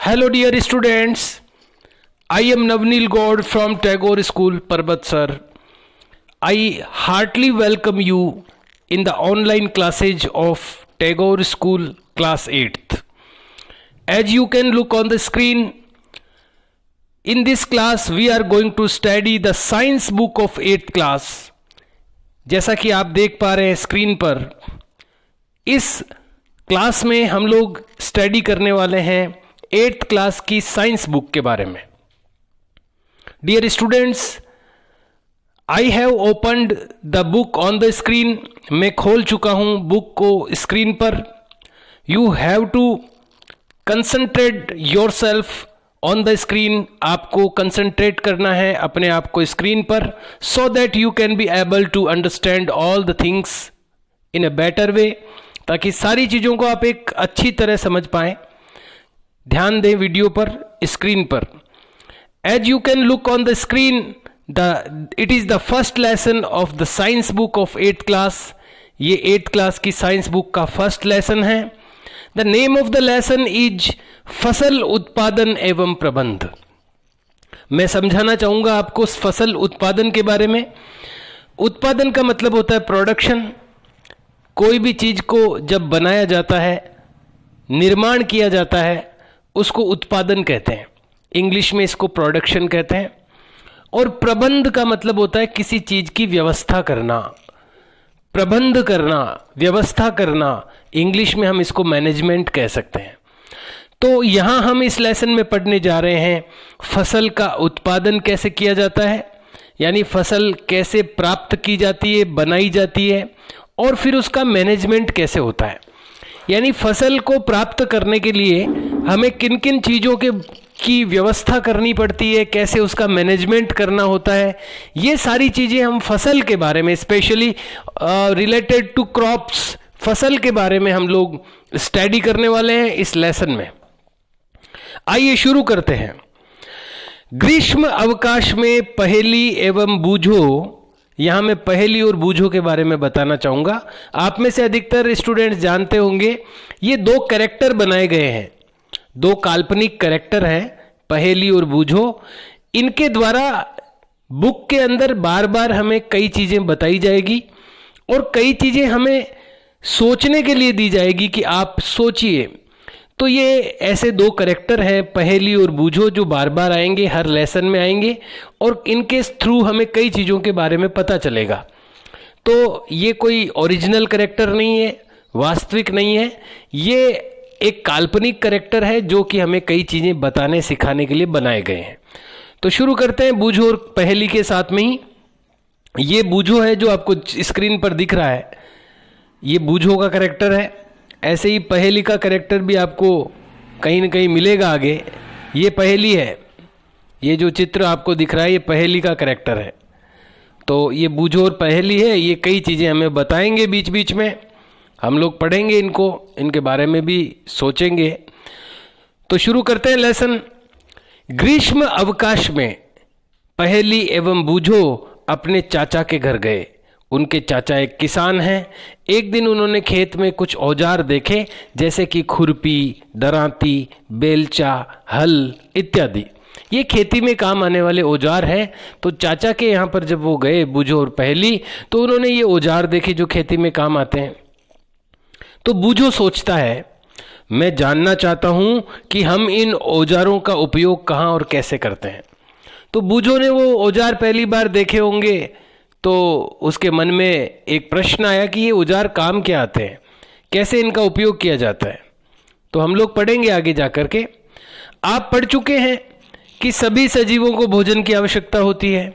Hello dear students, I am Navnil Gaur from Tagore School, Parbat sir. I heartily welcome you in the online classes of Tagore School class 8th. As you can look on the screen, in this class we are going to study the science book of 8th class. जैसा कि आप देख पा रहे हैं screen पर, इस class में हम लोग स्टडी करने वाले हैं 8th क्लास की साइंस बुक के बारे में. Dear students, I have opened the book on the screen. मैं खोल चुका हूं बुक को स्क्रीन पर. You have to concentrate yourself on the screen. आपको कंसंट्रेट करना है अपने आप को स्क्रीन पर, so that you can be able to understand all the things in a better way, ताकि सारी चीज़ों को आप एक अच्छी तरह समझ पाएं. ध्यान दें वीडियो पर, स्क्रीन पर. As you can look on the screen, it is the first lesson of the science book of 8th class. ये 8th क्लास की साइंस बुक का फर्स्ट लेसन है. The name of the lesson is फसल उत्पादन एवं प्रबंध. मैं समझाना चाहूंगा आपको फसल उत्पादन के बारे में. उत्पादन का मतलब होता है प्रोडक्शन. कोई भी चीज को जब बनाया जाता है, निर्माण किया जाता है, उसको उत्पादन कहते हैं. इंग्लिश में इसको प्रोडक्शन कहते हैं. और प्रबंध का मतलब होता है किसी चीज की व्यवस्था करना, प्रबंध करना, व्यवस्था करना. इंग्लिश में हम इसको मैनेजमेंट कह सकते हैं. तो यहां हम इस लेसन में पढ़ने जा रहे हैं फसल का उत्पादन कैसे किया जाता है, यानी फसल कैसे प्राप्त की जाती है, बनाई जाती है, और फिर उसका मैनेजमेंट कैसे होता है. यानी फसल को प्राप्त करने के लिए हमें किन किन चीज़ों की व्यवस्था करनी पड़ती है, कैसे उसका मैनेजमेंट करना होता है. ये सारी चीज़ें हम फसल के बारे में, स्पेशली रिलेटेड टू क्रॉप्स, फसल के बारे में हम लोग स्टडी करने वाले हैं इस लेसन में. आइए शुरू करते हैं. ग्रीष्म अवकाश में पहेली एवं बूझो. यहां मैं पहेली और बूझो के बारे में बताना चाहूंगा. आप में से अधिकतर स्टूडेंट्स जानते होंगे ये दो कैरेक्टर बनाए गए हैं, दो काल्पनिक कैरेक्टर हैं, पहेली और बूझो. इनके द्वारा बुक के अंदर बार बार हमें कई चीजें बताई जाएगी और कई चीजें हमें सोचने के लिए दी जाएगी कि आप सोचिए. तो ये ऐसे दो कैरेक्टर हैं, पहेली और बूझो, जो बार बार आएंगे, हर लेसन में आएंगे, और इनके थ्रू हमें कई चीज़ों के बारे में पता चलेगा. तो ये कोई ओरिजिनल कैरेक्टर नहीं है, वास्तविक नहीं है. ये एक काल्पनिक कैरेक्टर है जो कि हमें कई चीज़ें बताने सिखाने के लिए बनाए गए हैं. तो शुरू करते हैं बूझो और पहेली के साथ में ही. ये बूझो है जो आपको स्क्रीन पर दिख रहा है, ये बूझो का कैरेक्टर है. ऐसे ही पहेली का कैरेक्टर भी आपको कहीं न कहीं मिलेगा आगे. ये पहेली है, ये जो चित्र आपको दिख रहा है ये पहेली का कैरेक्टर है. तो ये बूझो और पहेली है, ये कई चीज़ें हमें बताएंगे बीच बीच में. हम लोग पढ़ेंगे इनको, इनके बारे में भी सोचेंगे. तो शुरू करते हैं लेसन. ग्रीष्म अवकाश में पहेली एवं बूझो अपने चाचा के घर गए. उनके चाचा एक किसान हैं. एक दिन उन्होंने खेत में कुछ औजार देखे, जैसे कि खुरपी, दरांती, बेलचा, हल इत्यादि. ये खेती में काम आने वाले औजार हैं. तो चाचा के यहाँ पर जब वो गए बूझो और पहेली, तो उन्होंने ये औजार देखे जो खेती में काम आते हैं. तो बूझो सोचता है, मैं जानना चाहता हूँ कि हम इन औजारों का उपयोग कहाँ और कैसे करते हैं. तो बूझो ने वो औजार पहली बार देखे होंगे, तो उसके मन में एक प्रश्न आया कि ये औजार काम क्या आते हैं, कैसे इनका उपयोग किया जाता है. तो हम लोग पढ़ेंगे आगे जाकर के. आप पढ़ चुके हैं कि सभी सजीवों को भोजन की आवश्यकता होती है.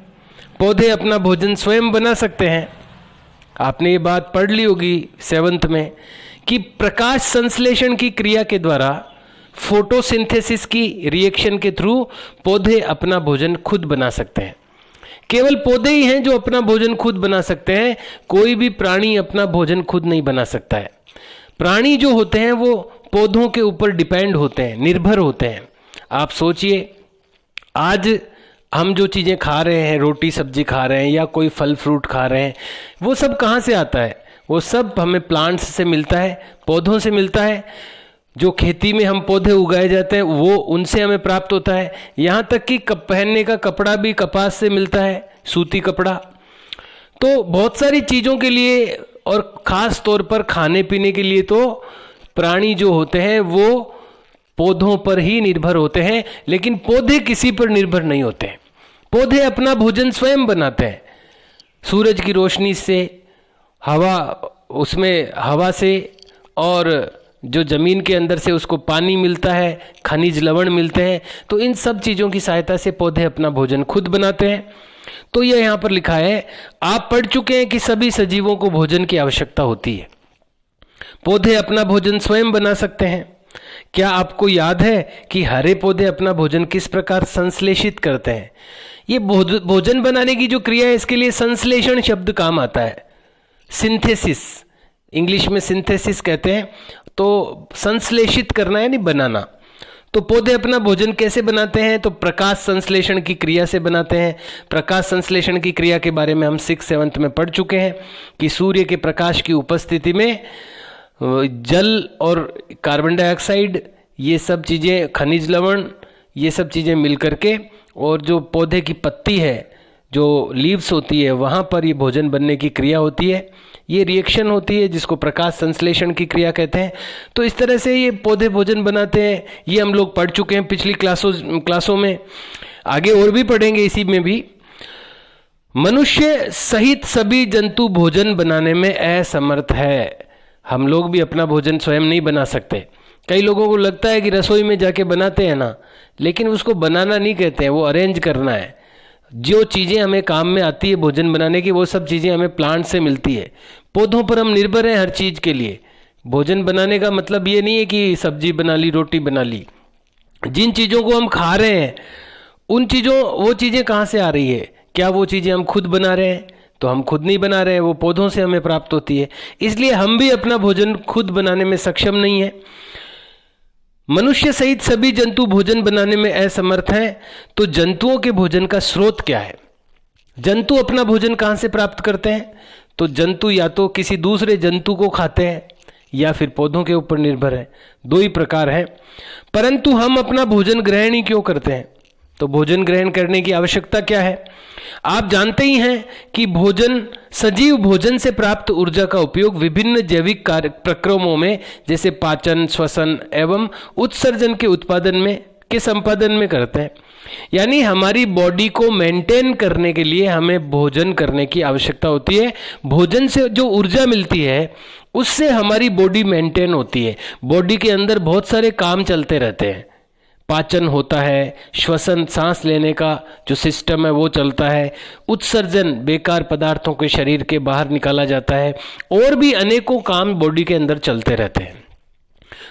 पौधे अपना भोजन स्वयं बना सकते हैं. आपने ये बात पढ़ ली होगी 7th में कि प्रकाश संश्लेषण की क्रिया के द्वारा, फोटोसिंथेसिस की रिएक्शन के थ्रू पौधे अपना भोजन खुद बना सकते हैं. केवल पौधे ही हैं जो अपना भोजन खुद बना सकते हैं. कोई भी प्राणी अपना भोजन खुद नहीं बना सकता है. प्राणी जो होते हैं वो पौधों के ऊपर डिपेंड होते हैं, निर्भर होते हैं. आप सोचिए, आज हम जो चीज़ें खा रहे हैं, रोटी सब्जी खा रहे हैं या कोई फल फ्रूट खा रहे हैं, वो सब कहाँ से आता है? वो सब हमें प्लांट्स से मिलता है, पौधों से मिलता है. जो खेती में हम पौधे उगाए जाते हैं वो उनसे हमें प्राप्त होता है। यहाँ तक कि पहनने का कपड़ा भी कपास से मिलता है, सूती कपड़ा। तो बहुत सारी चीज़ों के लिए और ख़ास तौर पर खाने पीने के लिए तो प्राणी जो होते हैं वो पौधों पर ही निर्भर होते हैं, लेकिन पौधे किसी पर निर्भर नहीं होते हैं। पौधे अपना भोजन स्वयं बनाते हैं, सूरज की रोशनी से, हवा से, और जो ज़मीन के अंदर से उसको पानी मिलता है, खनिज लवण मिलते हैं। तो इन सब चीज़ों की सहायता से पौधे अपना भोजन खुद बनाते हैं। तो यह यहाँ पर लिखा है, आप पढ़ चुके हैं कि सभी सजीवों को भोजन की आवश्यकता होती है। पौधे अपना भोजन स्वयं बना सकते हैं। क्या आपको याद है कि हरे पौधे अपना भोजन किस प्रकार संश्लेषित करते हैं? ये भोजन बनाने की जो क्रिया है, इसके लिए संश्लेषण शब्द काम आता है। सिंथेसिस, इंग्लिश में सिंथेसिस कहते हैं। तो संश्लेषित करना यानी बनाना। तो पौधे अपना भोजन कैसे बनाते हैं? तो प्रकाश संश्लेषण की क्रिया से बनाते हैं। प्रकाश संश्लेषण की क्रिया के बारे में हम 6th-7th में पढ़ चुके हैं कि सूर्य के प्रकाश की उपस्थिति में जल और कार्बन डाइऑक्साइड, ये सब चीज़ें, खनिज लवण, ये सब चीज़ें मिल करके, और जो पौधे की पत्ती है, जो लीव्स होती है, वहाँ पर ये भोजन बनने की क्रिया होती है। ये रिएक्शन होती है जिसको प्रकाश संश्लेषण की क्रिया कहते हैं। तो इस तरह से ये पौधे भोजन बनाते हैं। ये हम लोग पढ़ चुके हैं पिछली क्लासों में, आगे और भी पढ़ेंगे इसी में भी। मनुष्य सहित सभी जंतु भोजन बनाने में असमर्थ है। हम लोग भी अपना भोजन स्वयं नहीं बना सकते। कई लोगों को लगता है कि रसोई में जाके बनाते हैं ना, लेकिन उसको बनाना नहीं कहते हैं, वो अरेंज करना है। जो चीज़ें हमें काम में आती है भोजन बनाने की, वो सब चीज़ें हमें प्लांट से मिलती है। पौधों पर हम निर्भर हैं हर चीज़ के लिए। भोजन बनाने का मतलब ये नहीं है कि सब्जी बना ली, रोटी बना ली। जिन चीज़ों को हम खा रहे हैं, वो चीज़ें कहाँ से आ रही है? क्या वो चीज़ें हम खुद बना रहे हैं? तो हम खुद नहीं बना रहे हैं, वो पौधों से हमें प्राप्त होती है। इसलिए हम भी अपना भोजन खुद बनाने में सक्षम नहीं है। मनुष्य सहित सभी जंतु भोजन बनाने में असमर्थ हैं। तो जंतुओं के भोजन का स्रोत क्या है? जंतु अपना भोजन कहाँ से प्राप्त करते हैं? तो जंतु या तो किसी दूसरे जंतु को खाते हैं या फिर पौधों के ऊपर निर्भर है। दो ही प्रकार है। परंतु हम अपना भोजन ग्रहण ही क्यों करते हैं? तो भोजन ग्रहण करने की आवश्यकता क्या है? आप जानते ही हैं कि सजीव भोजन से प्राप्त ऊर्जा का उपयोग विभिन्न जैविक कार्य प्रक्रमों में, जैसे पाचन, श्वसन एवं उत्सर्जन के संपादन में करते हैं। यानी हमारी बॉडी को मेंटेन करने के लिए हमें भोजन करने की आवश्यकता होती है। भोजन से जो ऊर्जा मिलती है उससे हमारी बॉडी मेंटेन होती है। बॉडी के अंदर बहुत सारे काम चलते रहते हैं। पाचन होता है, श्वसन, सांस लेने का जो सिस्टम है वो चलता है, उत्सर्जन, बेकार पदार्थों के शरीर के बाहर निकाला जाता है, और भी अनेकों काम बॉडी के अंदर चलते रहते हैं।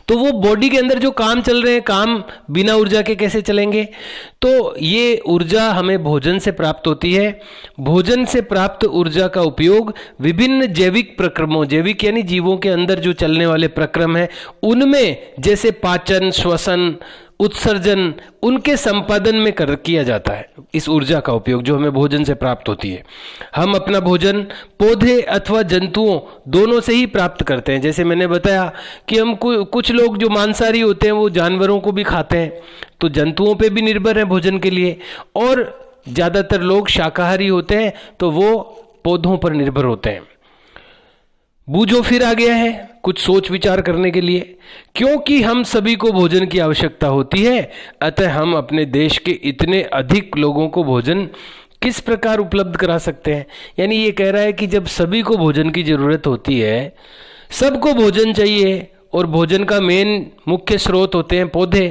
तो वो बॉडी के अंदर जो काम चल रहे हैं, काम बिना ऊर्जा के कैसे चलेंगे? तो ये ऊर्जा हमें भोजन से प्राप्त होती है। भोजन से प्राप्त ऊर्जा का उपयोग विभिन्न जैविक प्रक्रमों, जैविक यानी जीवों के अंदर जो चलने वाले प्रक्रम है उनमें, जैसे पाचन, श्वसन, उत्सर्जन, उनके संपादन में किया जाता है। इस ऊर्जा का उपयोग जो हमें भोजन से प्राप्त होती है। हम अपना भोजन पौधे अथवा जंतुओं दोनों से ही प्राप्त करते हैं। जैसे मैंने बताया कि हम कुछ लोग जो मांसाहारी होते हैं वो जानवरों को भी खाते हैं, तो जंतुओं पे भी निर्भर हैं भोजन के लिए। और ज़्यादातर लोग शाकाहारी होते हैं तो वो पौधों पर निर्भर होते हैं। बूझो फिर आ गया है कुछ सोच विचार करने के लिए। क्योंकि हम सभी को भोजन की आवश्यकता होती है, अतः हम अपने देश के इतने अधिक लोगों को भोजन किस प्रकार उपलब्ध करा सकते हैं? यानी ये कह रहा है कि जब सभी को भोजन की जरूरत होती है, सबको भोजन चाहिए, और भोजन का मुख्य स्रोत होते हैं पौधे,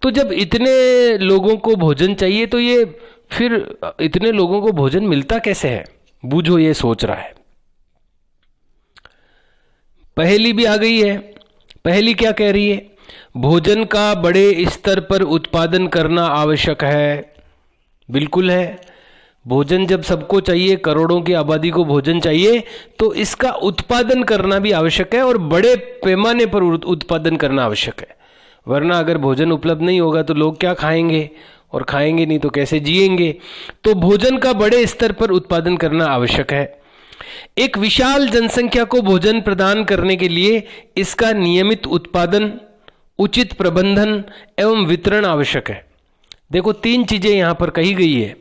तो जब इतने लोगों को भोजन चाहिए तो ये फिर इतने लोगों को भोजन मिलता कैसे है? बूझो ये सोच रहा है। पहेली भी आ गई है। पहेली क्या कह रही है? भोजन का बड़े स्तर पर उत्पादन करना आवश्यक है। बिल्कुल है। भोजन जब सबको चाहिए, करोड़ों की आबादी को भोजन चाहिए, तो इसका उत्पादन करना भी आवश्यक है, और बड़े पैमाने पर उत्पादन करना आवश्यक है। वरना अगर भोजन उपलब्ध नहीं होगा तो लोग क्या खाएंगे, और खाएंगे नहीं तो कैसे जिएंगे? तो भोजन का बड़े स्तर पर उत्पादन करना आवश्यक है। एक विशाल जनसंख्या को भोजन प्रदान करने के लिए इसका नियमित उत्पादन उचित प्रबंधन एवं वितरण आवश्यक है। देखो 3 चीजें यहां पर कही गई है।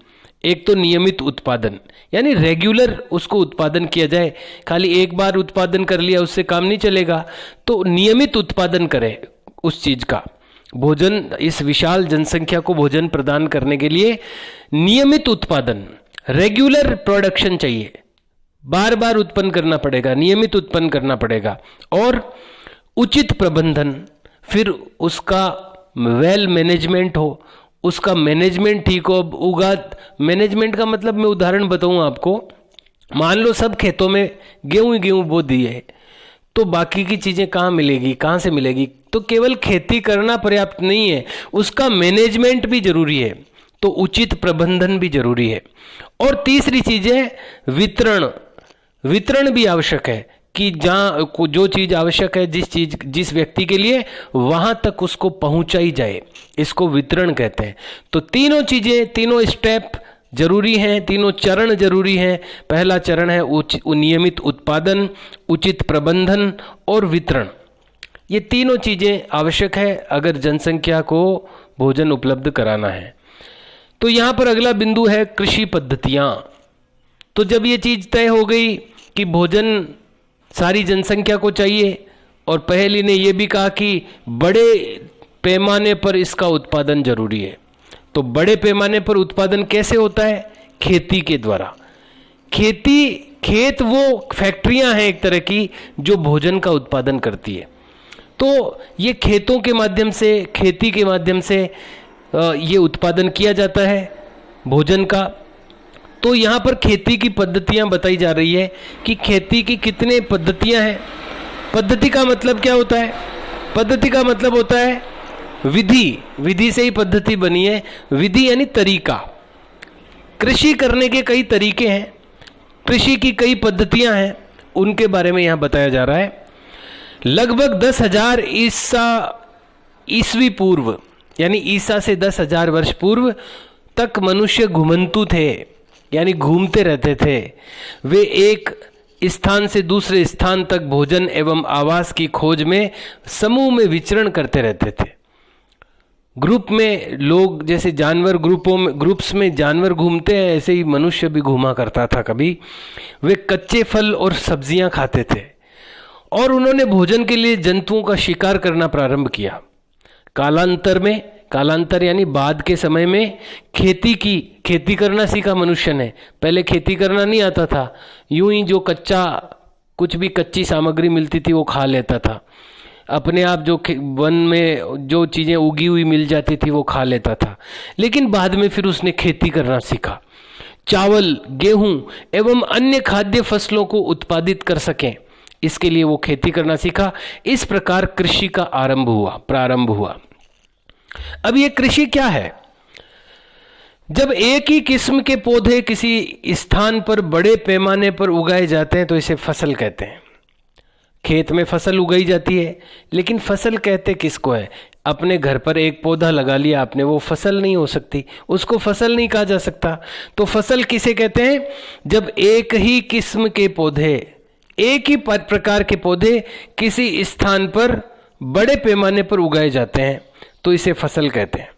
एक तो नियमित उत्पादन, यानी रेगुलर उसको उत्पादन किया जाए, खाली एक बार उत्पादन कर लिया उससे काम नहीं चलेगा, तो नियमित उत्पादन करें उस चीज का। भोजन, इस विशाल जनसंख्या को भोजन प्रदान करने के लिए नियमित उत्पादन, रेगुलर प्रोडक्शन चाहिए, बार बार उत्पन्न करना पड़ेगा, नियमित उत्पन्न करना पड़ेगा। और उचित प्रबंधन, फिर उसका वेल मैनेजमेंट हो, उसका मैनेजमेंट ठीक हो। मैनेजमेंट का मतलब मैं उदाहरण बताऊं आपको, मान लो सब खेतों में गेहूं बो दिए, तो बाकी की चीजें कहाँ मिलेगी, कहाँ से मिलेगी? तो केवल खेती करना पर्याप्त नहीं है, उसका मैनेजमेंट भी जरूरी है, तो उचित प्रबंधन भी जरूरी है। और तीसरी चीज है वितरण। वितरण भी आवश्यक है कि जहां जो चीज आवश्यक है, जिस व्यक्ति के लिए, वहां तक उसको पहुंचाई जाए, इसको वितरण कहते हैं। तो तीनों चीजें, तीनों स्टेप जरूरी हैं, तीनों चरण जरूरी हैं। पहला चरण है नियमित उत्पादन, उचित प्रबंधन और वितरण। ये तीनों चीजें आवश्यक है अगर जनसंख्या को भोजन उपलब्ध कराना है। तो यहां पर अगला बिंदु है कृषि पद्धतियां। तो जब ये चीज तय हो गई कि भोजन सारी जनसंख्या को चाहिए, और पहली ने यह भी कहा कि बड़े पैमाने पर इसका उत्पादन जरूरी है, तो बड़े पैमाने पर उत्पादन कैसे होता है? खेती के द्वारा। खेत वो फैक्ट्रियां हैं एक तरह की जो भोजन का उत्पादन करती है। तो ये खेतों के माध्यम से, खेती के माध्यम से ये उत्पादन किया जाता है भोजन का। तो यहाँ पर खेती की पद्धतियाँ बताई जा रही है कि खेती की कितने पद्धतियाँ हैं। पद्धति का मतलब क्या होता है? पद्धति का मतलब होता है विधि से ही पद्धति बनी है। विधि यानी तरीका। कृषि करने के कई तरीके हैं, कृषि की कई पद्धतियाँ हैं, उनके बारे में यहाँ बताया जा रहा है। लगभग 10,000 ईस्वी पूर्व, यानी ईसा से 10,000 वर्ष पूर्व तक मनुष्य घुमंतु थे, यानी घूमते रहते थे। वे एक स्थान से दूसरे स्थान तक भोजन एवं आवास की खोज में समूह में विचरण करते रहते थे। ग्रुप में लोग, जैसे जानवर ग्रुप्स में जानवर घूमते हैं, ऐसे ही मनुष्य भी घूमा करता था कभी। वे कच्चे फल और सब्जियां खाते थे और उन्होंने भोजन के लिए जंतुओं का शिकार करना प्रारंभ किया। कालांतर यानी बाद के समय में खेती करना सीखा मनुष्य ने। पहले खेती करना नहीं आता था, यूं ही जो कुछ भी कच्ची सामग्री मिलती थी वो खा लेता था। अपने आप जो वन में जो चीजें उगी हुई मिल जाती थी वो खा लेता था। लेकिन बाद में फिर उसने खेती करना सीखा, चावल, गेहूं एवं अन्य खाद्य फसलों को उत्पादित कर सकें, इसके लिए वो खेती करना सीखा। इस प्रकार कृषि का प्रारंभ हुआ। अब ये कृषि क्या है? जब एक ही किस्म के पौधे किसी स्थान पर बड़े पैमाने पर उगाए जाते हैं तो इसे फसल कहते हैं। खेत में फसल उगाई जाती है, लेकिन फसल कहते किसको है? अपने घर पर एक पौधा लगा लिया आपने, वो फसल नहीं हो सकती, उसको फसल नहीं कहा जा सकता। तो फसल किसे कहते हैं? जब एक ही किस्म के पौधे, एक ही प्रकार के पौधे किसी स्थान पर बड़े पैमाने पर उगाए जाते हैं तो इसे फसल कहते हैं।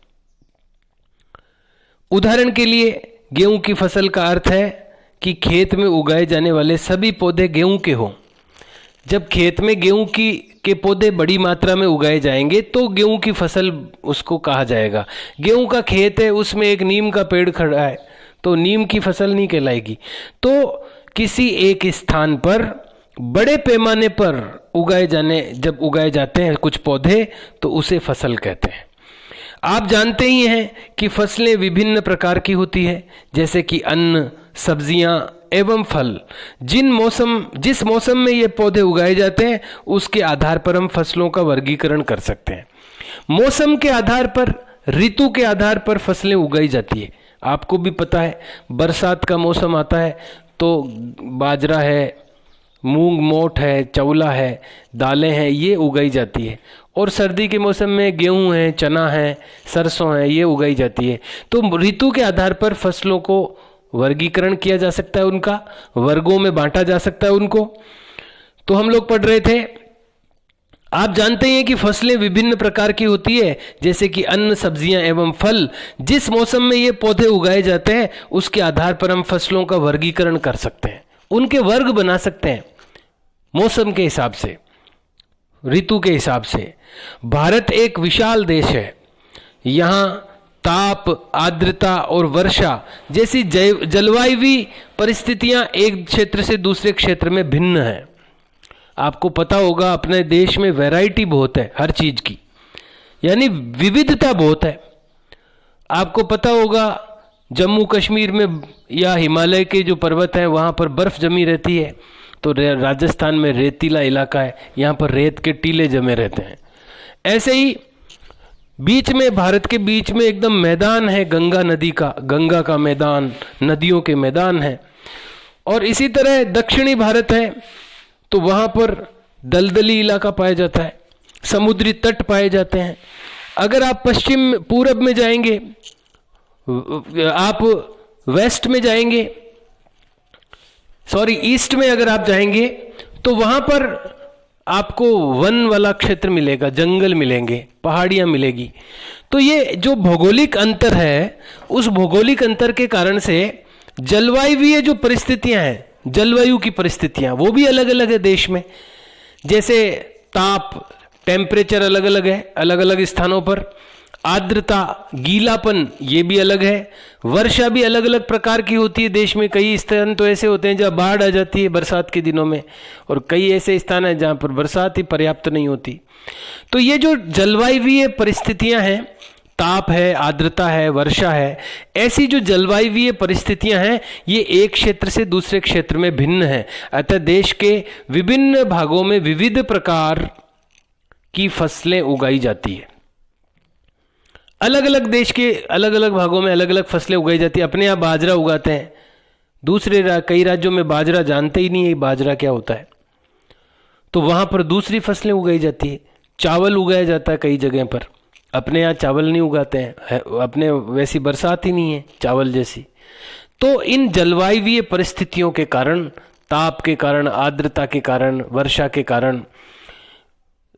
उदाहरण के लिए गेहूं की फसल का अर्थ है कि खेत में उगाए जाने वाले सभी पौधे गेहूं के हों। जब खेत में गेहूं के पौधे बड़ी मात्रा में उगाए जाएंगे तो गेहूं की फसल उसको कहा जाएगा। गेहूं का खेत है, उसमें एक नीम का पेड़ खड़ा है तो नीम की फसल नहीं कहलाएगी। तो किसी एक स्थान पर बड़े पैमाने पर जब उगाए जाते हैं कुछ पौधे तो उसे फसल कहते हैं। आप जानते ही हैं कि फसलें विभिन्न प्रकार की होती है, जैसे कि अन्न, सब्जियां एवं फल। जिस मौसम में ये पौधे उगाए जाते हैं उसके आधार पर हम फसलों का वर्गीकरण कर सकते हैं। मौसम के आधार पर, ऋतु के आधार पर फसलें उगाई जाती है। आपको भी पता है, बरसात का मौसम आता है तो बाजरा है, मूंग मोठ है, चौला है, दालें हैं, ये उगाई जाती है। और सर्दी के मौसम में गेहूं है, चना है, सरसों है, ये उगाई जाती है। तो ऋतु के आधार पर फसलों को वर्गीकरण किया जा सकता है, उनका वर्गों में बांटा जा सकता है उनको। तो हम लोग पढ़ रहे थे आप जानते हैं कि फसलें विभिन्न प्रकार की होती है, जैसे कि अन्न, सब्जियां एवं फल। जिस मौसम में ये पौधे उगाए जाते हैं उसके आधार पर हम फसलों का वर्गीकरण कर सकते हैं, उनके वर्ग बना सकते हैं मौसम के हिसाब से, ऋतु के हिसाब से। भारत एक विशाल देश है, यहाँ ताप, आर्द्रता और वर्षा जैसी जलवायु परिस्थितियां एक क्षेत्र से दूसरे क्षेत्र में भिन्न हैं। आपको पता होगा अपने देश में वैरायटी बहुत है हर चीज की, यानी विविधता बहुत है। आपको पता होगा जम्मू कश्मीर में या हिमालय के जो पर्वत हैं वहाँ पर बर्फ जमी रहती है, तो राजस्थान में रेतीला इलाका है, यहाँ पर रेत के टीले जमे रहते हैं। ऐसे ही बीच में, भारत के बीच में एकदम मैदान है गंगा नदी का, गंगा का मैदान, नदियों के मैदान है। और इसी तरह दक्षिणी भारत है तो वहाँ पर दलदली इलाका पाया जाता है, समुद्री तट पाए जाते हैं। अगर आप पश्चिम पूरब में जाएंगे, आप वेस्ट में जाएंगे, सॉरी ईस्ट में अगर आप जाएंगे तो वहां पर आपको वन वाला क्षेत्र मिलेगा, जंगल मिलेंगे, पहाड़ियां मिलेगी। तो ये जो भौगोलिक अंतर है, उस भौगोलिक अंतर के कारण से जलवायु जो परिस्थितियां हैं, जलवायु की परिस्थितियां वो भी अलग अलग है देश में। जैसे ताप, टेम्परेचर अलग अलग है अलग अलग स्थानों पर, आर्द्रता, गीलापन ये भी अलग है, वर्षा भी अलग अलग प्रकार की होती है देश में। कई स्थान तो ऐसे होते हैं जहाँ बाढ़ आ जाती है बरसात के दिनों में, और कई ऐसे स्थान हैं जहाँ पर बरसात ही पर्याप्त नहीं होती। तो ये जो जलवायु परिस्थितियां हैं, ताप है, आर्द्रता है, वर्षा है, ऐसी जो जलवायु परिस्थितियां हैं ये एक क्षेत्र से दूसरे क्षेत्र में भिन्न है। अतः देश के विभिन्न भागों में विविध प्रकार की फसलें उगाई जाती है। अलग अलग देश के अलग अलग भागों में अलग अलग फसलें उगाई जाती है। अपने यहाँ बाजरा उगाते हैं, दूसरे कई राज्यों में बाजरा जानते ही नहीं है बाजरा क्या होता है, तो वहां पर दूसरी फसलें उगाई जाती है। चावल उगाया जाता है कई जगह पर, अपने यहाँ चावल नहीं उगाते हैं, अपने वैसी बरसात ही नहीं है चावल जैसी। तो इन जलवायु परिस्थितियों के कारण, ताप के कारण, आर्द्रता के कारण, वर्षा के कारण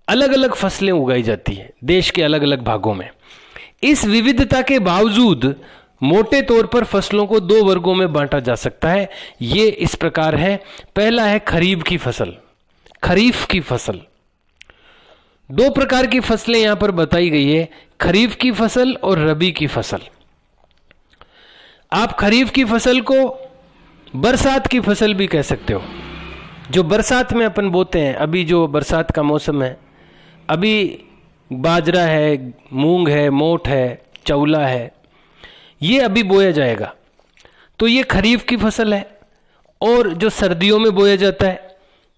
अलग अलग फसलें उगाई जाती है देश के अलग अलग भागों में। इस विविधता के बावजूद मोटे तौर पर फसलों को दो वर्गों में बांटा जा सकता है। ये इस प्रकार है। पहला है खरीफ की फसल। खरीफ की फसल, दो प्रकार की फसलें यहां पर बताई गई है, खरीफ की फसल और रबी की फसल। आप खरीफ की फसल को बरसात की फसल भी कह सकते हो, जो बरसात में अपन बोते हैं। अभी जो बरसात का मौसम है, अभी बाजरा है, मूंग है, मोठ है, चौला है, ये अभी बोया जाएगा, तो ये खरीफ की फसल है। और जो सर्दियों में बोया जाता है,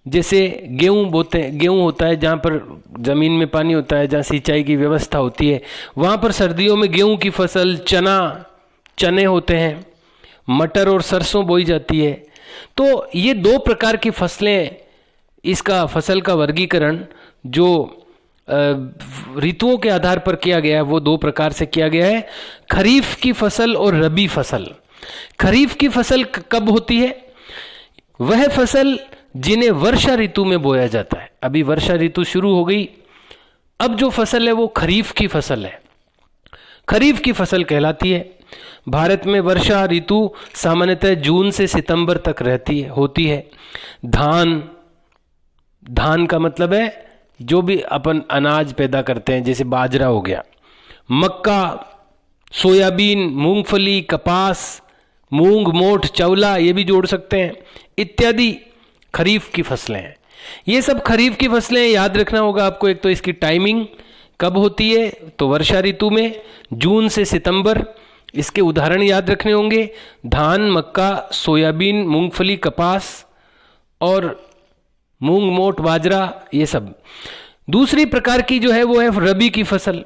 जैसे गेहूं बोते हैं, गेहूं होता है जहाँ पर ज़मीन में पानी होता है, जहाँ सिंचाई की व्यवस्था होती है, वहाँ पर सर्दियों में गेहूं की फसल, चने होते हैं, मटर और सरसों बोई जाती है। तो ये दो प्रकार की फसलें, इसका फसल का वर्गीकरण जो ऋतुओं के आधार पर किया गया है वो दो प्रकार से किया गया है, खरीफ की फसल और रबी फसल। खरीफ की फसल कब होती है? वह फसल जिन्हें वर्षा ऋतु में बोया जाता है। अभी वर्षा ऋतु शुरू हो गई, अब जो फसल है वो खरीफ की फसल है, खरीफ की फसल कहलाती है। भारत में वर्षा ऋतु सामान्यतः जून से सितंबर तक होती है। धान का मतलब है जो भी अपन अनाज पैदा करते हैं, जैसे बाजरा हो गया, मक्का, सोयाबीन, मूंगफली, कपास, मूंग, मोठ, चौला ये भी जोड़ सकते हैं, इत्यादि खरीफ की फसलें हैं। ये सब खरीफ की फसलें याद रखना होगा आपको। एक तो इसकी टाइमिंग कब होती है, तो वर्षा ऋतु में जून से सितंबर। इसके उदाहरण याद रखने होंगे, धान, मक्का, सोयाबीन, मूंगफली, कपास और मूंग, मोठ, बाजरा, ये सब। दूसरी प्रकार की जो है वो है रबी की फसल।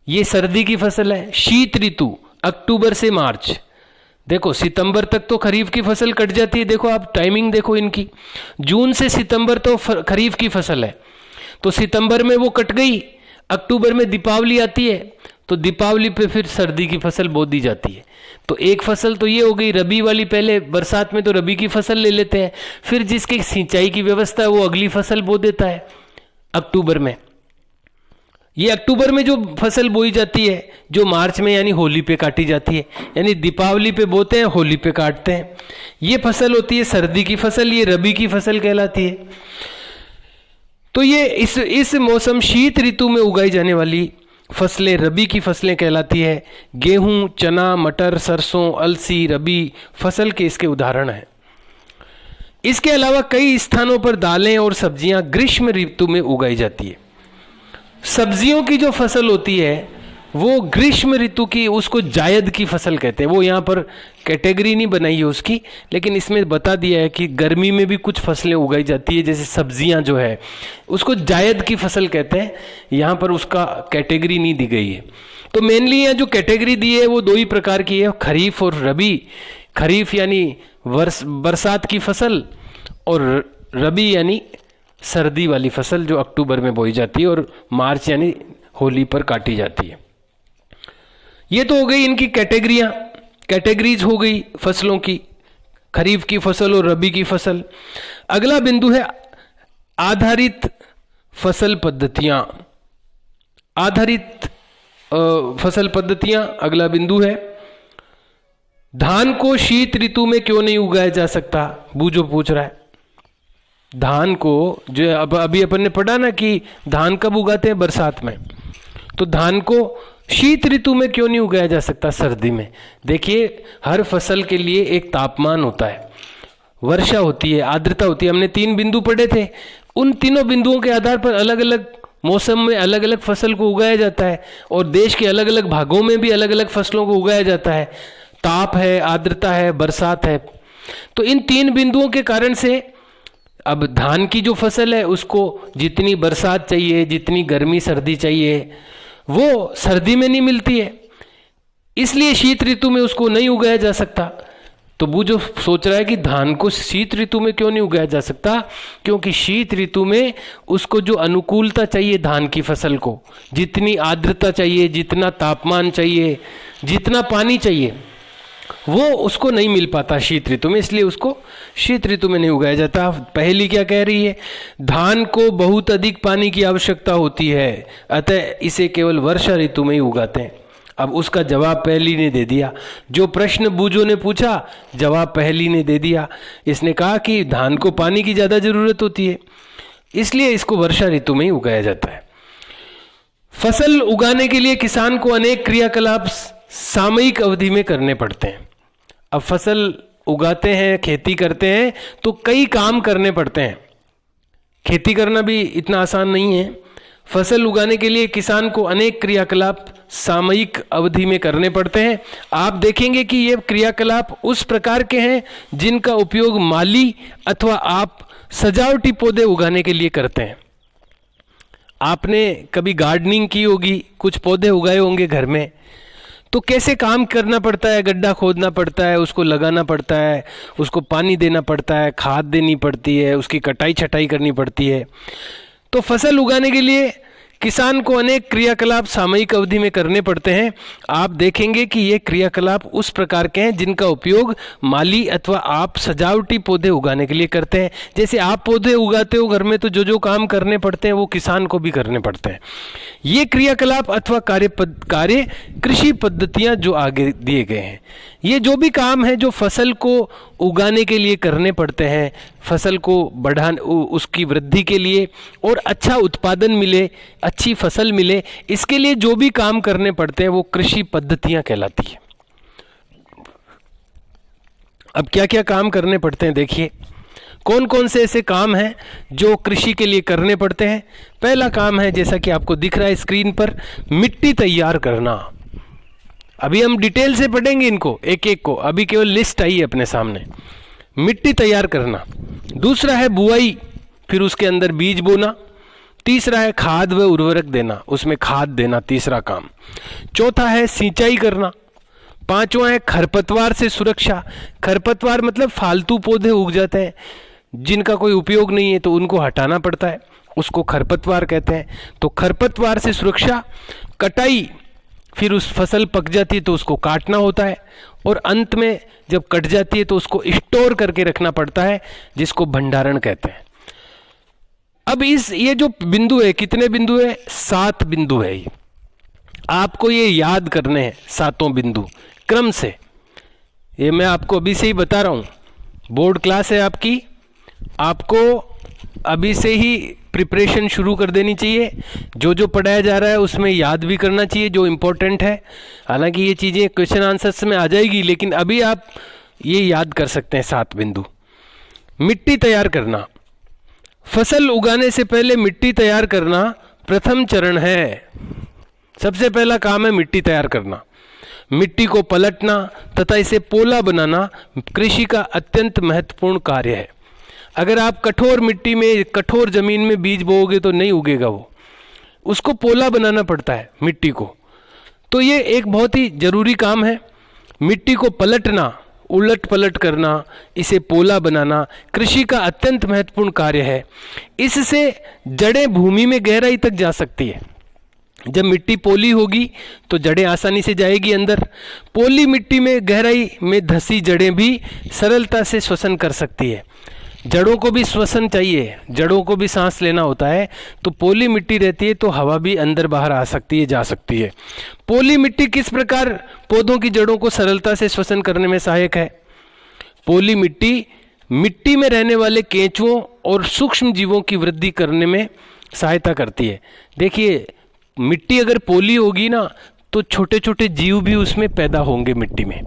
ये सर्दी की फसल है, शीत ऋतु, अक्टूबर से मार्च। देखो सितंबर तक तो खरीफ की फसल कट जाती है, देखो आप टाइमिंग देखो इनकी, जून से सितंबर तो खरीफ की फसल है, तो सितंबर में वो कट गई, अक्टूबर में दीपावली आती है, तो दीपावली पे फिर सर्दी की फसल बो दी जाती है। तो एक फसल तो ये हो गई रबी वाली। पहले बरसात में तो रबी की फसल ले लेते हैं, फिर जिसकी सिंचाई की व्यवस्था है वो अगली फसल बो देता है, अक्टूबर में। ये अक्टूबर में जो फसल बोई जाती है, जो मार्च में यानी होली पे काटी जाती है, यानी दीपावली पे बोते हैं, होली पे काटते हैं। ये फसल होती है सर्दी की फसल, ये रबी की फसल कहलाती है। तो ये इस मौसम शीत ऋतु में उगाई जाने वाली फसलें रबी की फसलें कहलाती है। गेहूं, चना, मटर, सरसों, अलसी रबी फसल के इसके उदाहरण हैं। इसके अलावा कई स्थानों पर दालें और सब्जियां ग्रीष्म ऋतु में उगाई जाती है। सब्जियों की जो फसल होती है वो ग्रीष्म ऋतु की, उसको जायद की फसल कहते हैं। वो यहाँ पर कैटेगरी नहीं बनाई है उसकी, लेकिन इसमें बता दिया है कि गर्मी में भी कुछ फसलें उगाई जाती है, जैसे सब्जियां जो है उसको जायद की फसल कहते हैं। यहाँ पर उसका कैटेगरी नहीं दी गई है। तो मेनली यहाँ जो कैटेगरी दी है वो दो ही प्रकार की है, खरीफ और रबी। खरीफ यानी बरसात की फसल, और रबी यानी सर्दी वाली फसल जो अक्टूबर में बोई जाती है और मार्च यानी होली पर काटी जाती है। ये तो हो गई इनकी कैटेगरीज हो गई फसलों की, खरीफ की फसल और रबी की फसल। अगला बिंदु है आधारित फसल पद्धतियां। आधारित फसल पद्धतियां अगला बिंदु है। धान को शीत ऋतु में क्यों नहीं उगाया जा सकता, बूझो पूछ रहा है। धान को जो अभी अपन ने पढ़ा ना कि धान कब उगाते हैं, बरसात में। तो धान को शीत ऋतु में क्यों नहीं उगाया जा सकता, सर्दी में। देखिए हर फसल के लिए एक तापमान होता है, वर्षा होती है, आर्द्रता होती है। हमने 3 बिंदु पढ़े थे, उन तीनों बिंदुओं के आधार पर अलग अलग मौसम में अलग अलग फसल को उगाया जाता है, और देश के अलग अलग भागों में भी अलग अलग फसलों को उगाया जाता है। ताप है, आर्द्रता है, बरसात है। तो इन 3 बिंदुओं के कारण से अब धान की जो फसल है उसको जितनी बरसात चाहिए, जितनी गर्मी सर्दी चाहिए, वो सर्दी में नहीं मिलती है, इसलिए शीत ऋतु में उसको नहीं उगाया जा सकता। तो वो जो सोच रहा है कि धान को शीत ऋतु में क्यों नहीं उगाया जा सकता, क्योंकि शीत ऋतु में उसको जो अनुकूलता चाहिए धान की फसल को, जितनी आर्द्रता चाहिए, जितना तापमान चाहिए, जितना पानी चाहिए, वो उसको नहीं मिल पाता शीत ऋतु में, इसलिए उसको शीत ऋतु में नहीं उगाया जाता। पहली क्या कह रही है, धान को बहुत अधिक पानी की आवश्यकता होती है, अतः इसे केवल वर्षा ऋतु में ही उगाते हैं। अब उसका जवाब पहली ने दे दिया। जो प्रश्न बूझो ने पूछा, जवाब पहली ने दे दिया। इसने कहा कि धान को पानी की ज्यादा जरूरत होती है, इसलिए इसको वर्षा ऋतु में ही उगाया जाता है। फसल उगाने के लिए किसान को अनेक क्रियाकलाप सामयिक अवधि में करने पड़ते हैं। अब फसल उगाते हैं, खेती करते हैं, तो कई काम करने पड़ते हैं। खेती करना भी इतना आसान नहीं है। फसल उगाने के लिए किसान को अनेक क्रियाकलाप सामयिक अवधि में करने पड़ते हैं। आप देखेंगे कि ये क्रियाकलाप उस प्रकार के हैं जिनका उपयोग माली अथवा आप सजावटी पौधे उगाने के लिए करते हैं। आपने कभी गार्डनिंग की होगी, कुछ पौधे उगाए होंगे घर में, तो कैसे काम करना पड़ता है, गड्ढा खोदना पड़ता है, उसको लगाना पड़ता है, उसको पानी देना पड़ता है, खाद देनी पड़ती है, उसकी कटाई छटाई करनी पड़ती है। तो फसल उगाने के लिए किसान को अनेक क्रियाकलाप सामयिक अवधि में करने पड़ते हैं। आप देखेंगे कि ये क्रियाकलाप उस प्रकार के हैं जिनका उपयोग माली अथवा आप सजावटी पौधे उगाने के लिए करते हैं। जैसे आप पौधे उगाते हो घर में, तो जो जो काम करने पड़ते हैं वो किसान को भी करने पड़ते हैं। ये क्रियाकलाप अथवा कार्य कृषि पद्धतियां जो आगे दिए गए हैं, ये जो भी काम है जो फसल को उगाने के लिए करने पड़ते हैं, फसल को बढ़ाने, उसकी वृद्धि के लिए और अच्छा उत्पादन मिले, अच्छी फसल मिले, इसके लिए जो भी काम करने पड़ते हैं वो कृषि पद्धतियां कहलाती है। अब क्या क्या काम करने पड़ते हैं, देखिए कौन कौन से ऐसे काम हैं जो कृषि के लिए करने पड़ते हैं। पहला काम है, जैसा कि आपको दिख रहा है स्क्रीन पर, मिट्टी तैयार करना। अभी हम डिटेल से पढ़ेंगे इनको एक एक को, अभी केवल लिस्ट आई है अपने सामने। मिट्टी तैयार करना। दूसरा है बुआई, फिर उसके अंदर बीज बोना। तीसरा है खाद व उर्वरक देना, उसमें खाद देना, तीसरा काम। चौथा है सिंचाई करना। पांचवा है खरपतवार से सुरक्षा। खरपतवार मतलब फालतू पौधे उग जाते हैं जिनका कोई उपयोग नहीं है, तो उनको हटाना पड़ता है, उसको खरपतवार कहते हैं। तो खरपतवार से सुरक्षा। कटाई, फिर उस फसल पक जाती है तो उसको काटना होता है, और अंत में जब कट जाती है तो उसको स्टोर करके रखना पड़ता है, जिसको भंडारण कहते हैं। अब ये जो बिंदु है, कितने बिंदु है? 7 बिंदु है। ये आपको ये याद करने हैं, 7 बिंदु क्रम से। ये मैं आपको अभी से ही बता रहा हूँ, बोर्ड क्लास है आपकी, आपको अभी से ही प्रिपरेशन शुरू कर देनी चाहिए। जो जो पढ़ाया जा रहा है उसमें याद भी करना चाहिए जो इम्पोर्टेंट है। हालांकि ये चीज़ें क्वेश्चन आंसर्स में आ जाएगी, लेकिन अभी आप ये याद कर सकते हैं 7 बिंदु। मिट्टी तैयार करना, फसल उगाने से पहले मिट्टी तैयार करना प्रथम चरण है। सबसे पहला काम है मिट्टी तैयार करना। मिट्टी को पलटना तथा इसे पोला बनाना कृषि का अत्यंत महत्वपूर्ण कार्य है। अगर आप कठोर मिट्टी में, कठोर जमीन में बीज बोओगे तो नहीं उगेगा वो, उसको पोला बनाना पड़ता है मिट्टी को। तो ये एक बहुत ही जरूरी काम है। मिट्टी को पलटना, उलट पलट करना, इसे पोला बनाना कृषि का अत्यंत महत्वपूर्ण कार्य है। इससे जड़ें भूमि में गहराई तक जा सकती है। जब मिट्टी पोली होगी तो जड़ें आसानी से जाएगी अंदर। पोली मिट्टी में गहराई में धंसी जड़ें भी सरलता से श्वसन कर सकती है। जड़ों को भी श्वसन चाहिए, जड़ों को भी सांस लेना होता है, तो पोली मिट्टी रहती है तो हवा भी अंदर बाहर आ सकती है, जा सकती है। पोली मिट्टी किस प्रकार पौधों की जड़ों को सरलता से श्वसन करने में सहायक है? पोली मिट्टी मिट्टी में रहने वाले केंचुओं और सूक्ष्म जीवों की वृद्धि करने में सहायता करती है। देखिए, मिट्टी अगर पोली होगी ना तो छोटे छोटे जीव भी उसमें पैदा होंगे मिट्टी में।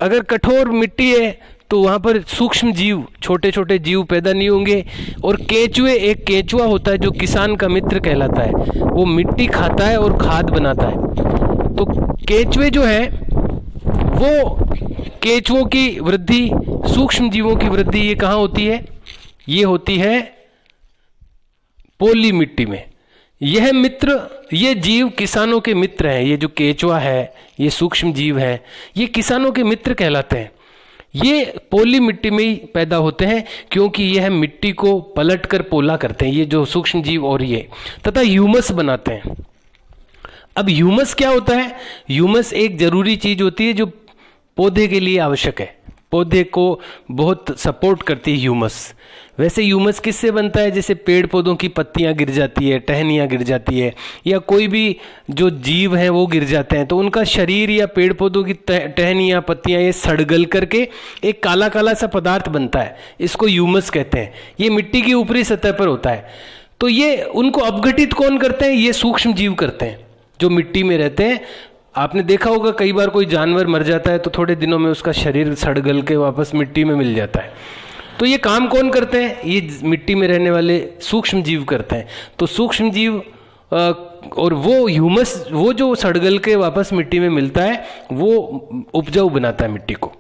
अगर कठोर मिट्टी है तो वहाँ पर सूक्ष्म जीव, छोटे छोटे जीव पैदा नहीं होंगे। और केंचुए, एक केंचुआ होता है जो किसान का मित्र कहलाता है, वो मिट्टी खाता है और खाद बनाता है। तो केंचुए जो है वो, केंचुओं की वृद्धि, सूक्ष्म जीवों की वृद्धि ये कहाँ होती है? ये होती है पोली मिट्टी में। यह मित्र, ये जीव किसानों के मित्र हैं। ये जो केंचुआ है, ये सूक्ष्म जीव है, ये किसानों के मित्र कहलाते हैं। ये पोली मिट्टी में ही पैदा होते हैं क्योंकि यह मिट्टी को पलट कर पोला करते हैं, ये जो सूक्ष्म जीव, और ये तथा ह्यूमस बनाते हैं। अब ह्यूमस क्या होता है? ह्यूमस एक जरूरी चीज होती है जो पौधे के लिए आवश्यक है, पौधे को बहुत सपोर्ट करती है ह्यूमस। वैसे ह्यूमस किससे बनता है? जैसे पेड़ पौधों की पत्तियां गिर जाती है, टहनियां गिर जाती है, या कोई भी जो जीव हैं वो गिर जाते हैं, तो उनका शरीर या पेड़ पौधों की टहनियां, पत्तियां ये सड़गल करके एक काला काला सा पदार्थ बनता है, इसको ह्यूमस कहते हैं। ये मिट्टी की ऊपरी सतह पर होता है। तो ये उनको अपघटित कौन करते हैं? ये सूक्ष्म जीव करते हैं जो मिट्टी में रहते हैं। आपने देखा होगा कई बार कोई जानवर मर जाता है तो थोड़े दिनों में उसका शरीर सड़गल के वापस मिट्टी में मिल जाता है। तो ये काम कौन करते हैं? ये मिट्टी में रहने वाले सूक्ष्म जीव करते हैं। तो सूक्ष्म जीव और वो ह्यूमस, वो जो सड़गल के वापस मिट्टी में मिलता है, वो उपजाऊ बनाता है मिट्टी को।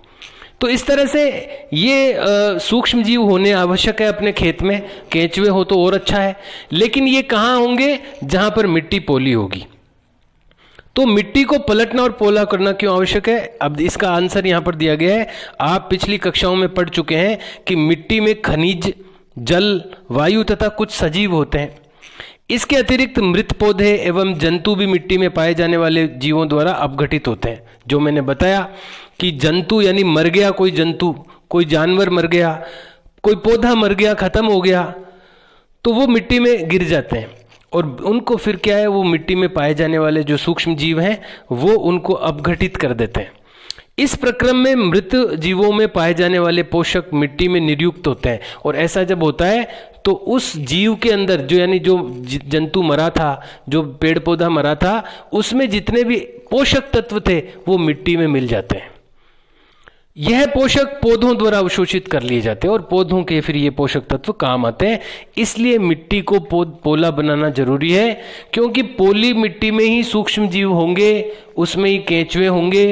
तो इस तरह से ये सूक्ष्म जीव होने आवश्यक है अपने खेत में। केंचुए हो तो और अच्छा है, लेकिन ये कहाँ होंगे? जहां पर मिट्टी पोली होगी। तो मिट्टी को पलटना और पोला करना क्यों आवश्यक है? अब इसका आंसर यहां पर दिया गया है। आप पिछली कक्षाओं में पढ़ चुके हैं कि मिट्टी में खनिज, जल, वायु तथा कुछ सजीव होते हैं। इसके अतिरिक्त मृत पौधे एवं जंतु भी मिट्टी में पाए जाने वाले जीवों द्वारा अपघटित होते हैं। जो मैंने बताया कि जंतु यानी मर गया कोई जंतु, कोई जानवर मर गया, कोई पौधा मर गया, खत्म हो गया, तो वो मिट्टी में गिर जाते हैं और उनको फिर क्या है, वो मिट्टी में पाए जाने वाले जो सूक्ष्म जीव हैं वो उनको अपघटित कर देते हैं। इस प्रक्रम में मृत जीवों में पाए जाने वाले पोषक मिट्टी में नियुक्त होते हैं, और ऐसा जब होता है तो उस जीव के अंदर जो, यानी जो जंतु मरा था, जो पेड़ पौधा मरा था, उसमें जितने भी पोषक तत्व थे वो मिट्टी में मिल जाते हैं। यह पोषक पौधों द्वारा अवशोषित कर लिए जाते हैं और पौधों के फिर ये पोषक तत्व काम आते हैं। इसलिए मिट्टी को पोला बनाना जरूरी है, क्योंकि पोली मिट्टी में ही सूक्ष्म जीव होंगे, उसमें ही केंचुए होंगे।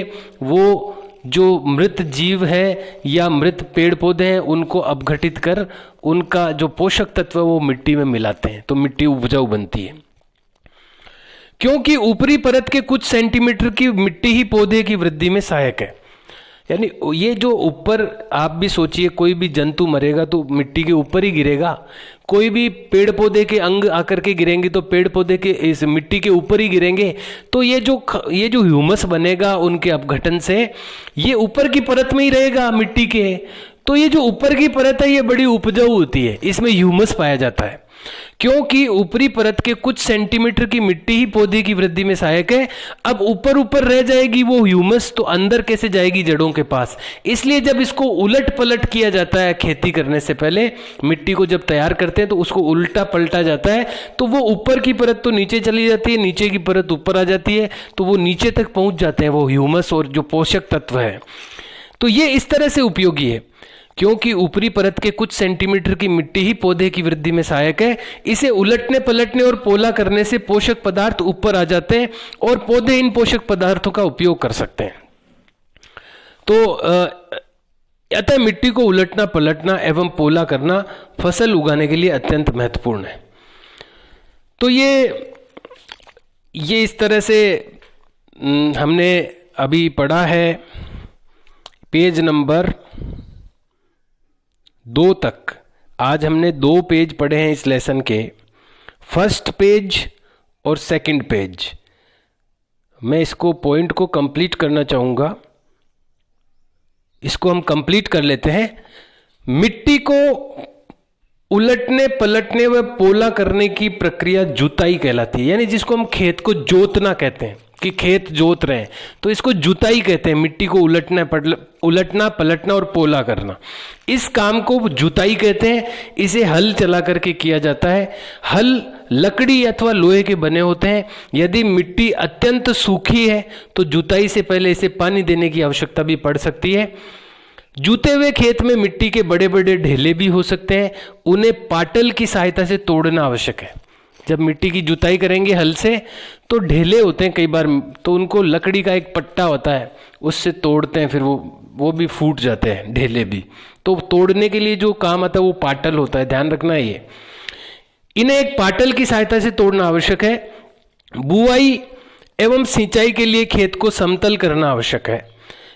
वो जो मृत जीव है या मृत पेड़ पौधे हैं उनको अपघटित कर उनका जो पोषक तत्व वो मिट्टी में मिलाते हैं, तो मिट्टी उपजाऊ बनती है। क्योंकि ऊपरी परत के कुछ सेंटीमीटर की मिट्टी ही पौधे की वृद्धि में सहायक है। यानी ये जो ऊपर, आप भी सोचिए, कोई भी जंतु मरेगा तो मिट्टी के ऊपर ही गिरेगा, कोई भी पेड़ पौधे के अंग आकर के गिरेंगे तो पेड़ पौधे के इस मिट्टी के ऊपर ही गिरेंगे। तो ये जो ह्यूमस बनेगा उनके अपघटन से, ये ऊपर की परत में ही रहेगा मिट्टी के। तो ये जो ऊपर की परत है ये बड़ी उपजाऊ होती है, इसमें ह्यूमस पाया जाता है। क्योंकि ऊपरी परत के कुछ सेंटीमीटर की मिट्टी ही पौधे की वृद्धि में सहायक है। अब ऊपर ऊपर रह जाएगी वो ह्यूमस, तो अंदर कैसे जाएगी? जड़ों के पास। इसलिए जब इसको उलट पलट किया जाता है खेती करने से पहले, मिट्टी को जब तैयार करते हैं तो उसको उल्टा पलटा जाता है, तो वो ऊपर की परत तो नीचे चली जाती है, नीचे की परत ऊपर आ जाती है, तो वो नीचे तक पहुंच जाते हैं वो ह्यूमस और जो पोषक तत्व है। तो ये इस तरह से उपयोगी है क्योंकि ऊपरी परत के कुछ सेंटीमीटर की मिट्टी ही पौधे की वृद्धि में सहायक है। इसे उलटने पलटने और पोला करने से पोषक पदार्थ ऊपर आ जाते हैं और पौधे इन पोषक पदार्थों का उपयोग कर सकते हैं। तो अतः मिट्टी को उलटना पलटना एवं पोला करना फसल उगाने के लिए अत्यंत महत्वपूर्ण है। तो ये इस तरह से हमने अभी पढ़ा है पेज नंबर 2 तक। आज हमने 2 पेज पढ़े हैं इस लेसन के, फर्स्ट पेज और सेकंड पेज। मैं इसको पॉइंट को कंप्लीट करना चाहूँगा, इसको हम कंप्लीट कर लेते हैं। मिट्टी को उलटने पलटने व पोला करने की प्रक्रिया जुताई कहलाती है, यानी जिसको हम खेत को जोतना कहते हैं कि खेत जोत रहे हैं, तो इसको जुताई कहते हैं। मिट्टी को उलटना पलटना और पोला करना, इस काम को जुताई कहते हैं। इसे हल चला करके किया जाता है। हल लकड़ी अथवा लोहे के बने होते हैं। यदि मिट्टी अत्यंत सूखी है तो जुताई से पहले इसे पानी देने की आवश्यकता भी पड़ सकती है। जूते हुए खेत में मिट्टी के बड़े बड़े ढेले भी हो सकते हैं, उन्हें पाटल की सहायता से तोड़ना आवश्यक है। जब मिट्टी की जुताई करेंगे हल से तो ढेले होते हैं कई बार, तो उनको लकड़ी का एक पट्टा होता है उससे तोड़ते हैं, फिर वो भी फूट जाते हैं ढेले भी। तो तोड़ने के लिए जो काम आता है वो पाटल होता है, ध्यान रखना है ये। इन्हें एक पाटल की सहायता से तोड़ना आवश्यक है। बुआई एवं सिंचाई के लिए खेत को समतल करना आवश्यक है।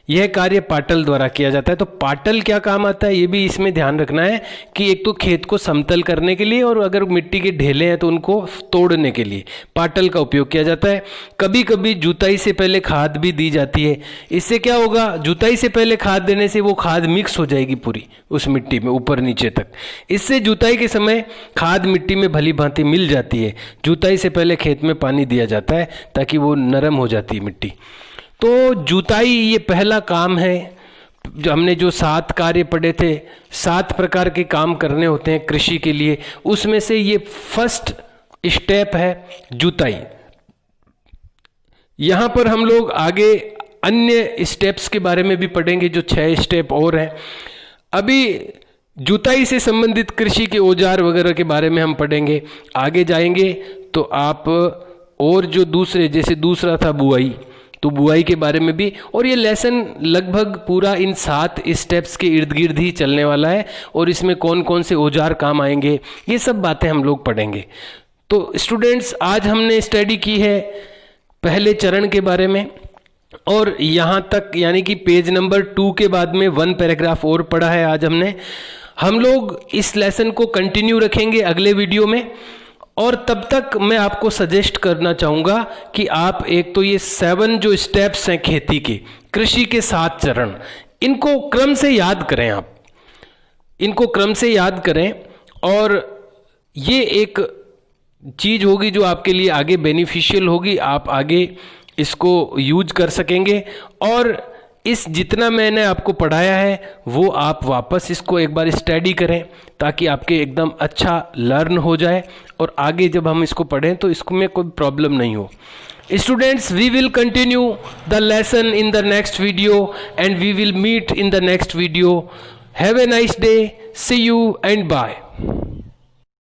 यह कार्य पाटल द्वारा किया जाता है। तो पाटल क्या काम आता है ये भी इसमें ध्यान रखना है कि एक तो खेत को समतल करने के लिए और अगर मिट्टी के ढेले हैं तो उनको तोड़ने के लिए पाटल का उपयोग किया जाता है। कभी कभी जुताई से पहले खाद भी दी जाती है। इससे क्या होगा? जुताई से पहले खाद देने से वो खाद मिक्स हो जाएगी पूरी उस मिट्टी में ऊपर नीचे तक। इससे जुताई के समय खाद मिट्टी में भली भांति मिल जाती है। जुताई से पहले खेत में पानी दिया जाता है ताकि वो नरम हो जाती है मिट्टी। तो जुताई ये पहला काम है। जो हमने जो 7 कार्य पढ़े थे, 7 प्रकार के काम करने होते हैं कृषि के लिए, उसमें से ये फर्स्ट स्टेप है जुताई। यहां पर हम लोग आगे अन्य स्टेप्स के बारे में भी पढ़ेंगे, जो 6 स्टेप और हैं। अभी जुताई से संबंधित कृषि के औजार वगैरह के बारे में हम पढ़ेंगे। आगे जाएंगे तो आप और जो दूसरे, जैसे दूसरा था बुआई, तो बुआई के बारे में भी। और ये लेसन लगभग पूरा इन 7 स्टेप्स के इर्द गिर्द ही चलने वाला है और इसमें कौन कौन से औजार काम आएंगे ये सब बातें हम लोग पढ़ेंगे। तो स्टूडेंट्स, आज हमने स्टडी की है पहले चरण के बारे में और यहाँ तक, यानी कि पेज नंबर 2 के बाद में 1 पैराग्राफ और पढ़ा है आज हमने। हम लोग इस लेसन को कंटिन्यू रखेंगे अगले वीडियो में। और तब तक मैं आपको सजेस्ट करना चाहूँगा कि आप एक तो ये 7 जो स्टेप्स हैं खेती के, कृषि के 7 चरण, इनको क्रम से याद करें। आप इनको क्रम से याद करें और ये एक चीज़ होगी जो आपके लिए आगे बेनिफिशियल होगी। आप आगे इसको यूज कर सकेंगे और इस जितना मैंने आपको पढ़ाया है वो आप वापस इसको एक बार स्टडी करें ताकि आपके एकदम अच्छा लर्न हो जाए और आगे जब हम इसको पढ़ें तो इसमें कोई प्रॉब्लम नहीं हो। Students, we will continue the lesson in the next video and we will meet in the next video. Have a nice day. See you and bye.